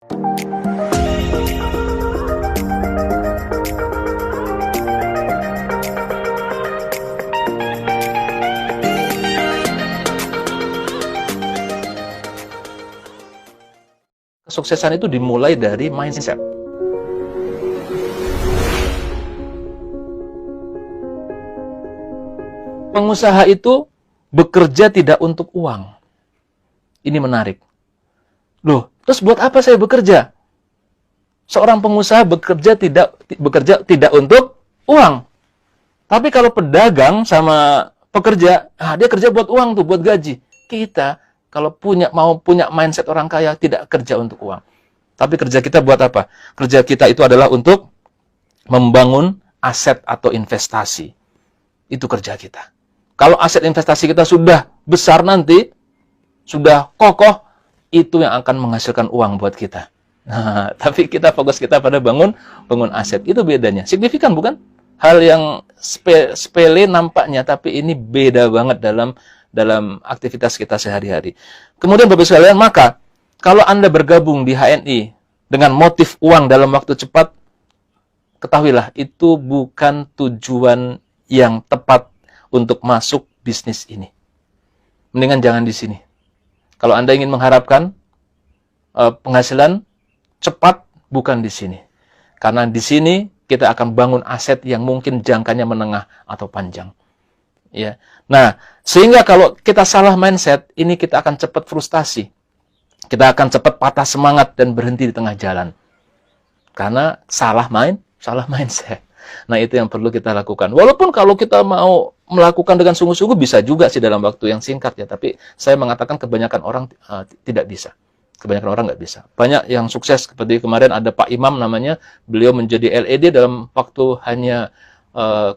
Kesuksesan itu dimulai dari mindset. Pengusaha itu bekerja tidak untuk uang. Ini menarik. Loh, terus buat apa saya bekerja? Seorang pengusaha bekerja tidak untuk uang. Tapi kalau pedagang sama pekerja, dia kerja buat uang tuh, buat gaji. Kita kalau mau punya mindset orang kaya, tidak kerja untuk uang. Tapi kerja kita buat apa? Kerja kita itu adalah untuk membangun aset atau investasi. Itu kerja kita. Kalau aset investasi kita sudah besar nanti, sudah kokoh, itu yang akan menghasilkan uang buat kita. Nah, tapi kita fokus kita pada bangun aset. Itu bedanya. Signifikan bukan? Hal yang sepele nampaknya, tapi ini beda banget dalam aktivitas kita sehari-hari. Kemudian Bapak sekalian, maka kalau Anda bergabung di HNI dengan motif uang dalam waktu cepat, ketahuilah itu bukan tujuan yang tepat untuk masuk bisnis ini. Mendingan jangan di sini. Kalau Anda ingin mengharapkan penghasilan cepat, bukan di sini. Karena di sini kita akan bangun aset yang mungkin jangkanya menengah atau panjang. Ya. Nah, sehingga kalau kita salah mindset, ini kita akan cepat frustasi. Kita akan cepat patah semangat dan berhenti di tengah jalan. Karena salah mindset. Nah, itu yang perlu kita lakukan. Walaupun kalau kita mau melakukan dengan sungguh-sungguh bisa juga sih dalam waktu yang singkat ya, tapi saya mengatakan kebanyakan orang tidak bisa. Kebanyakan orang nggak bisa. Banyak yang sukses, seperti kemarin ada Pak Imam namanya, beliau menjadi LED dalam waktu hanya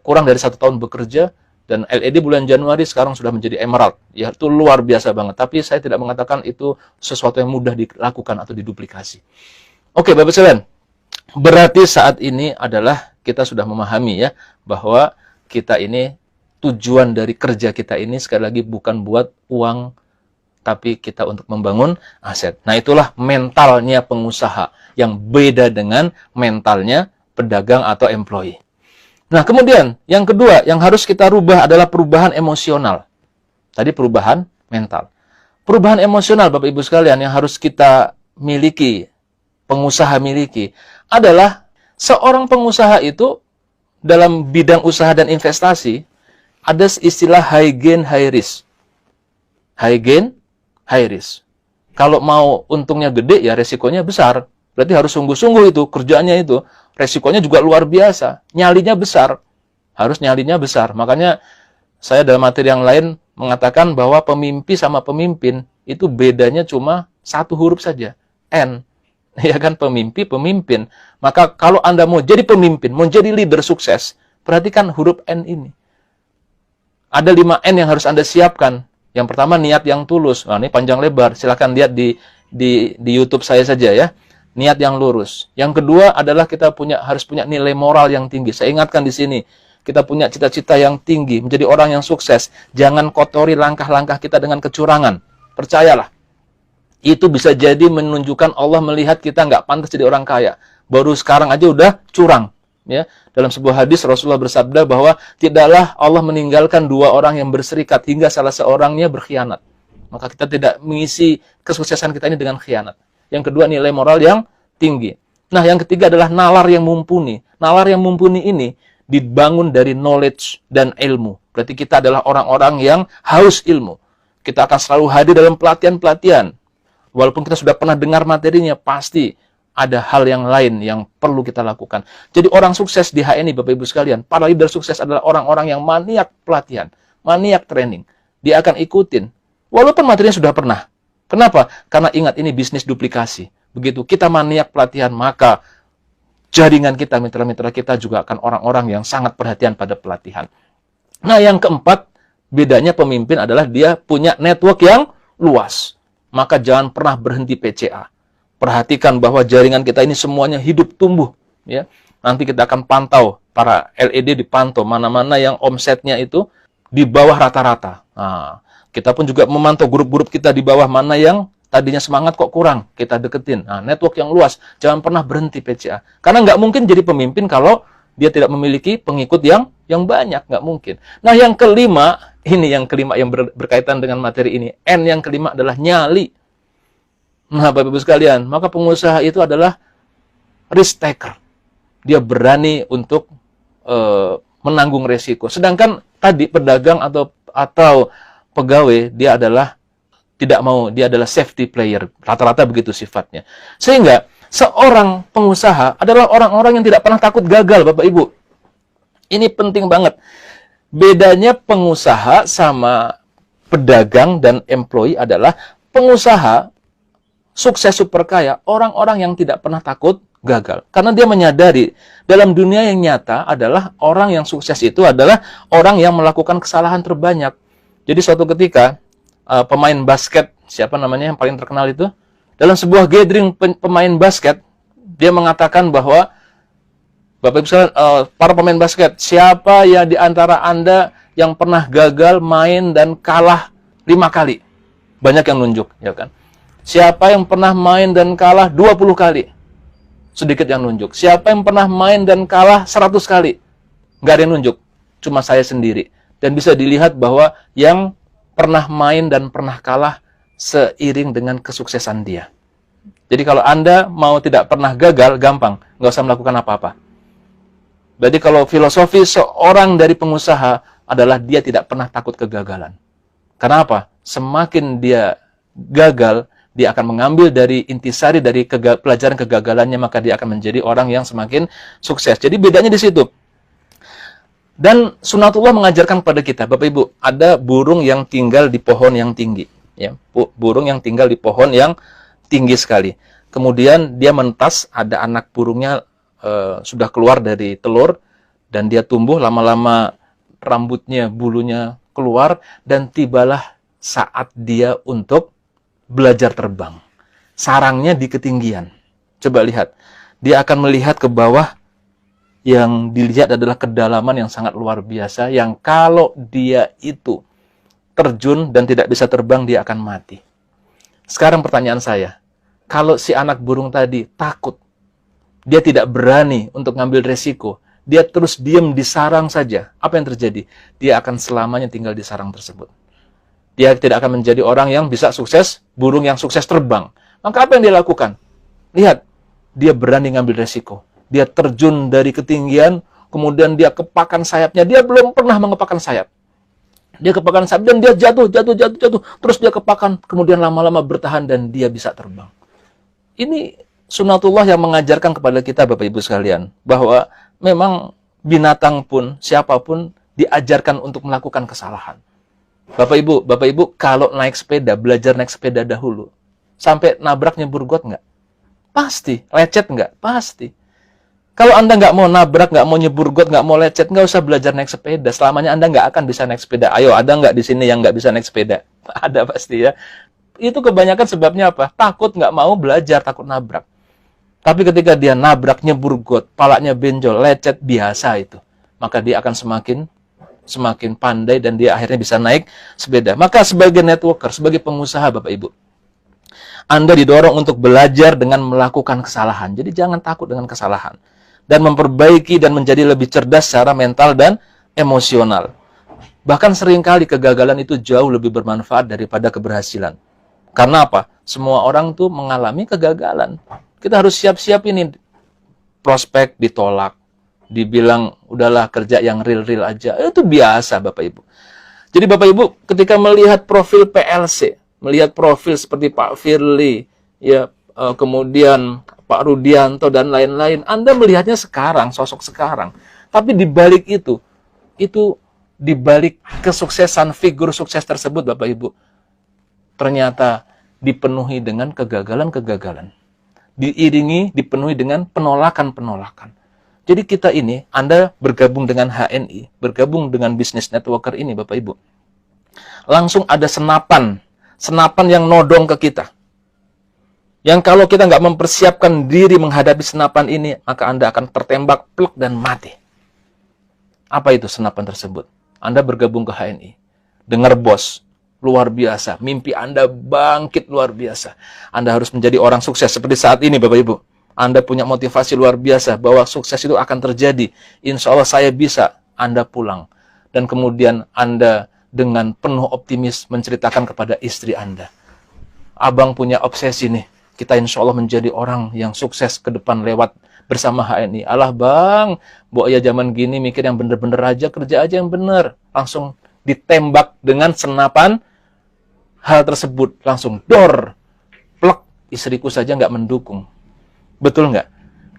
kurang dari 1 tahun bekerja, dan LED bulan Januari sekarang sudah menjadi Emerald. Ya, itu luar biasa banget. Tapi saya tidak mengatakan itu sesuatu yang mudah dilakukan atau diduplikasi. Oke, Bapak sekalian. Berarti saat ini adalah kita sudah memahami ya, bahwa kita ini, tujuan dari kerja kita ini sekali lagi bukan buat uang, tapi kita untuk membangun aset. Nah, itulah mentalnya pengusaha yang beda dengan mentalnya pedagang atau employee. Nah, kemudian yang kedua yang harus kita rubah adalah perubahan emosional. Tadi perubahan mental. Perubahan emosional, Bapak Ibu sekalian, yang harus kita miliki, pengusaha miliki, adalah seorang pengusaha itu dalam bidang usaha dan investasi ada istilah high gain, high risk. High gain, high risk. Kalau mau untungnya gede, ya resikonya besar. Berarti harus sungguh-sungguh itu, kerjaannya itu. Resikonya juga luar biasa. Nyalinya besar. Harus nyalinya besar. Makanya saya dalam materi yang lain mengatakan bahwa pemimpi sama pemimpin itu bedanya cuma 1 huruf saja. N. Ya kan, pemimpi, pemimpin. Maka kalau Anda mau jadi pemimpin, mau jadi leader sukses, perhatikan huruf N ini. Ada 5 N yang harus Anda siapkan. Yang pertama, niat yang tulus. Nah, ini panjang lebar. Silahkan lihat di YouTube saya saja ya. Niat yang lurus. Yang kedua adalah kita harus punya nilai moral yang tinggi. Saya ingatkan di sini, kita punya cita-cita yang tinggi, menjadi orang yang sukses. Jangan kotori langkah-langkah kita dengan kecurangan. Percayalah. Itu bisa jadi menunjukkan Allah melihat kita nggak pantas jadi orang kaya. Baru sekarang aja udah curang. Ya, dalam sebuah hadis Rasulullah bersabda bahwa tidaklah Allah meninggalkan 2 orang yang berserikat hingga salah seorangnya berkhianat. Maka kita tidak mengisi kesuksesan kita ini dengan khianat. Yang kedua, nilai moral yang tinggi. Nah, yang ketiga adalah nalar yang mumpuni. Nalar yang mumpuni ini dibangun dari knowledge dan ilmu. Berarti kita adalah orang-orang yang haus ilmu. Kita akan selalu hadir dalam pelatihan-pelatihan. Walaupun kita sudah pernah dengar materinya, pasti ada hal yang lain yang perlu kita lakukan. Jadi orang sukses di HNI, Bapak Ibu sekalian, para leader sukses adalah orang-orang yang maniak pelatihan, maniak training. Dia akan ikutin. Walaupun materinya sudah pernah. Kenapa? Karena ingat, ini bisnis duplikasi. Begitu kita maniak pelatihan, maka jaringan kita, mitra-mitra kita juga akan orang-orang yang sangat perhatian pada pelatihan. Nah, yang keempat, bedanya pemimpin adalah dia punya network yang luas. Maka jangan pernah berhenti PCA. Perhatikan bahwa jaringan kita ini semuanya hidup tumbuh. Ya. Nanti kita akan pantau, para LED dipantau, mana-mana yang omsetnya itu di bawah rata-rata. Nah, kita pun juga memantau grup-grup kita di bawah mana yang Tadinya semangat kok kurang, kita deketin. Nah, network yang luas, jangan pernah berhenti PCA. Karena nggak mungkin jadi pemimpin kalau dia tidak memiliki pengikut yang banyak, nggak mungkin. Nah, yang kelima, ini yang kelima yang berkaitan dengan materi ini. N yang kelima adalah nyali. Nah, Bapak Ibu sekalian, maka pengusaha itu adalah risk taker. Dia berani untuk menanggung resiko. Sedangkan tadi pedagang atau pegawai, dia adalah tidak mau, dia adalah safety player. Rata-rata begitu sifatnya. Sehingga seorang pengusaha adalah orang-orang yang tidak pernah takut gagal, Bapak Ibu. Ini penting banget. Bedanya pengusaha sama pedagang dan employee adalah pengusaha sukses super kaya, orang-orang yang tidak pernah takut gagal. Karena dia menyadari dalam dunia yang nyata adalah orang yang sukses itu adalah orang yang melakukan kesalahan terbanyak. Jadi suatu ketika pemain basket, siapa namanya yang paling terkenal itu? Dalam sebuah gathering pemain basket, dia mengatakan bahwa, Bapak Ibu sekalian, para pemain basket, siapa ya di antara Anda yang pernah gagal main dan kalah 5 kali? Banyak yang nunjuk, ya kan? Siapa yang pernah main dan kalah 20 kali? Sedikit yang nunjuk. Siapa yang pernah main dan kalah 100 kali? Nggak ada yang nunjuk, cuma saya sendiri. Dan bisa dilihat bahwa yang pernah main dan pernah kalah seiring dengan kesuksesan dia. Jadi kalau Anda mau tidak pernah gagal, gampang. Nggak usah melakukan apa-apa. Jadi kalau filosofi seorang dari pengusaha adalah dia tidak pernah takut kegagalan. Karena apa? Semakin dia gagal, dia akan mengambil dari intisari dari pelajaran kegagalannya, maka dia akan menjadi orang yang semakin sukses. Jadi bedanya di situ. Dan sunatullah mengajarkan kepada kita, Bapak Ibu, ada burung yang tinggal di pohon yang tinggi. Ya, burung yang tinggal di pohon yang tinggi sekali. Kemudian dia mentas, ada anak burungnya sudah keluar dari telur, dan dia tumbuh, lama-lama rambutnya, bulunya keluar, dan tibalah saat dia untuk belajar terbang. Sarangnya di ketinggian. Coba lihat, dia akan melihat ke bawah. Yang dilihat adalah kedalaman yang sangat luar biasa, yang kalau dia itu terjun dan tidak bisa terbang, dia akan mati. Sekarang pertanyaan saya, kalau si anak burung tadi takut, dia tidak berani untuk ngambil resiko, dia terus diam di sarang saja, apa yang terjadi? Dia akan selamanya tinggal di sarang tersebut. Dia tidak akan menjadi orang yang bisa sukses, burung yang sukses terbang. Maka apa yang dia lakukan? Lihat, dia berani ngambil resiko. Dia terjun dari ketinggian, kemudian dia kepakan sayapnya. Dia belum pernah mengepakkan sayap. Dia kepakan sayap dan dia jatuh. Terus dia kepakan, kemudian lama-lama bertahan dan dia bisa terbang. Ini sunatullah yang mengajarkan kepada kita, Bapak Ibu sekalian, bahwa memang binatang pun, siapapun diajarkan untuk melakukan kesalahan. Bapak Ibu, kalau naik sepeda, belajar naik sepeda dahulu. Sampai nabrak nyebur got nggak? Pasti. Lecet nggak? Pasti. Kalau Anda nggak mau nabrak, nggak mau nyebur got, nggak mau lecet, nggak usah belajar naik sepeda. Selamanya Anda nggak akan bisa naik sepeda. Ayo, ada nggak di sini yang nggak bisa naik sepeda? Ada pasti ya. Itu kebanyakan sebabnya apa? Takut nggak mau belajar, takut nabrak. Tapi ketika dia nabrak, nyebur got, palanya benjol, lecet, biasa itu. Maka dia akan semakin pandai dan dia akhirnya bisa naik sepeda. Maka sebagai networker, sebagai pengusaha, Bapak Ibu, Anda didorong untuk belajar dengan melakukan kesalahan. Jadi jangan takut dengan kesalahan. Dan memperbaiki dan menjadi lebih cerdas secara mental dan emosional. Bahkan seringkali kegagalan itu jauh lebih bermanfaat daripada keberhasilan. Karena apa? Semua orang tuh mengalami kegagalan. Kita harus siap-siap ini. Prospek ditolak. Dibilang, udahlah kerja yang real-real aja. Itu biasa, Bapak Ibu. Jadi Bapak Ibu, ketika melihat profil PLC, melihat profil seperti Pak Firly, ya, kemudian Pak Rudianto dan lain-lain, Anda melihatnya sekarang, sosok sekarang. Tapi di balik itu di balik kesuksesan figur sukses tersebut, Bapak Ibu, ternyata dipenuhi dengan kegagalan-kegagalan. Dipenuhi dengan penolakan-penolakan. Jadi kita ini, Anda bergabung dengan HNI, bergabung dengan bisnis networker ini, Bapak Ibu, langsung ada senapan yang nodong ke kita. Yang kalau kita nggak mempersiapkan diri menghadapi senapan ini, maka Anda akan tertembak, plek, dan mati. Apa itu senapan tersebut? Anda bergabung ke HNI. Dengar bos, luar biasa. Mimpi Anda bangkit luar biasa. Anda harus menjadi orang sukses seperti saat ini, Bapak Ibu. Anda punya motivasi luar biasa bahwa sukses itu akan terjadi. Insya Allah saya bisa. Anda pulang. Dan kemudian Anda dengan penuh optimis menceritakan kepada istri Anda. Abang punya obsesi nih. Kita insya Allah menjadi orang yang sukses ke depan lewat bersama HNI. Alah bang, Mbok ya zaman gini mikir yang bener-bener aja, kerja aja yang bener. Langsung ditembak dengan senapan hal tersebut. Langsung dor. Plek. Istriku saja nggak mendukung. Betul nggak?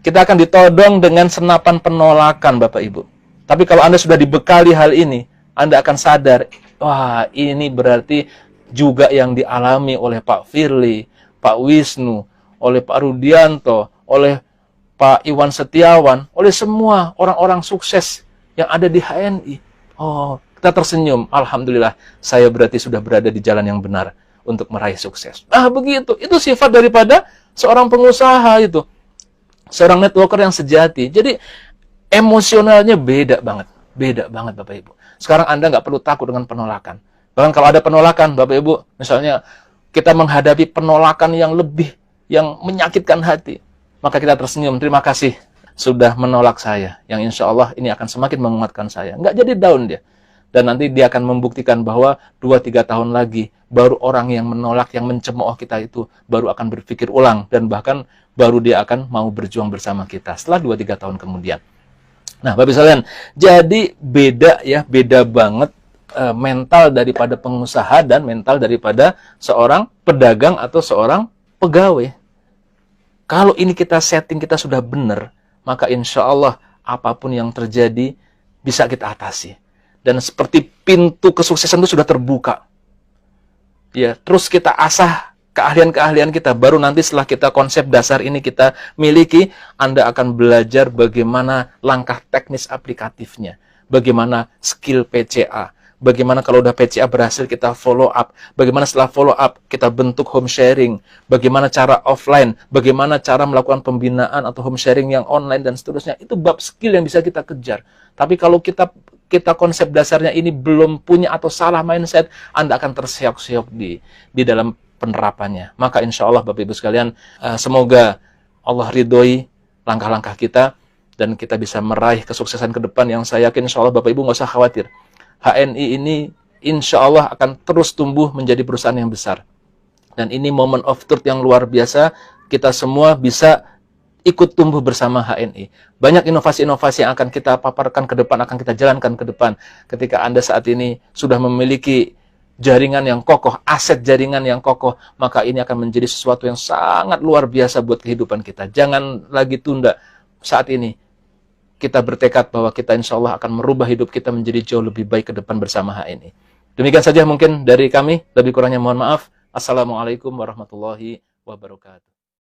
Kita akan ditodong dengan senapan penolakan, Bapak Ibu. Tapi kalau Anda sudah dibekali hal ini, Anda akan sadar, wah ini berarti juga yang dialami oleh Pak Firly, Pak Wisnu, oleh Pak Rudianto, oleh Pak Iwan Setiawan, oleh semua orang-orang sukses yang ada di HNI. Oh, kita tersenyum. Alhamdulillah, saya berarti sudah berada di jalan yang benar untuk meraih sukses. Nah, begitu. Itu sifat daripada seorang pengusaha itu. Seorang networker yang sejati. Jadi, emosionalnya beda banget. Beda banget, Bapak Ibu. Sekarang Anda nggak perlu takut dengan penolakan. Bahkan kalau ada penolakan, Bapak Ibu, misalnya kita menghadapi penolakan yang lebih, yang menyakitkan hati, maka kita tersenyum, terima kasih sudah menolak saya. Yang insya Allah ini akan semakin menguatkan saya. Nggak jadi down dia. Dan nanti dia akan membuktikan bahwa 2-3 tahun lagi, baru orang yang menolak, yang mencemooh kita itu, baru akan berpikir ulang. Dan bahkan baru dia akan mau berjuang bersama kita setelah 2-3 tahun kemudian. Nah, Bapak sekalian, jadi beda ya, beda banget mental daripada pengusaha dan mental daripada seorang pedagang atau seorang pegawai. Kalau ini kita setting, kita sudah benar, maka insya Allah apapun yang terjadi bisa kita atasi. Dan seperti pintu kesuksesan itu sudah terbuka. Ya, terus kita asah keahlian-keahlian kita. Baru nanti setelah kita konsep dasar ini kita miliki, Anda akan belajar bagaimana langkah teknis aplikatifnya. Bagaimana skill PCA. Bagaimana kalau udah PCA berhasil kita follow up. Bagaimana setelah follow up kita bentuk home sharing. Bagaimana cara offline. Bagaimana cara melakukan pembinaan atau home sharing yang online dan seterusnya. Itu bab skill yang bisa kita kejar. Tapi kalau kita konsep dasarnya ini belum punya atau salah mindset, Anda akan terseok-seok di dalam penerapannya. Maka insya Allah Bapak Ibu sekalian, semoga Allah ridhoi langkah-langkah kita dan kita bisa meraih kesuksesan ke depan yang saya yakin insya Allah Bapak Ibu nggak usah khawatir. HNI ini insya Allah akan terus tumbuh menjadi perusahaan yang besar. Dan ini moment of truth yang luar biasa, kita semua bisa ikut tumbuh bersama HNI. Banyak inovasi-inovasi yang akan kita paparkan ke depan, akan kita jalankan ke depan. Ketika Anda saat ini sudah memiliki jaringan yang kokoh, aset jaringan yang kokoh, maka ini akan menjadi sesuatu yang sangat luar biasa buat kehidupan kita. Jangan lagi tunda saat ini. Kita bertekad bahwa kita insya Allah akan merubah hidup kita menjadi jauh lebih baik ke depan bersama HNI. Demikian saja mungkin dari kami. Lebih kurangnya mohon maaf. Assalamualaikum warahmatullahi wabarakatuh.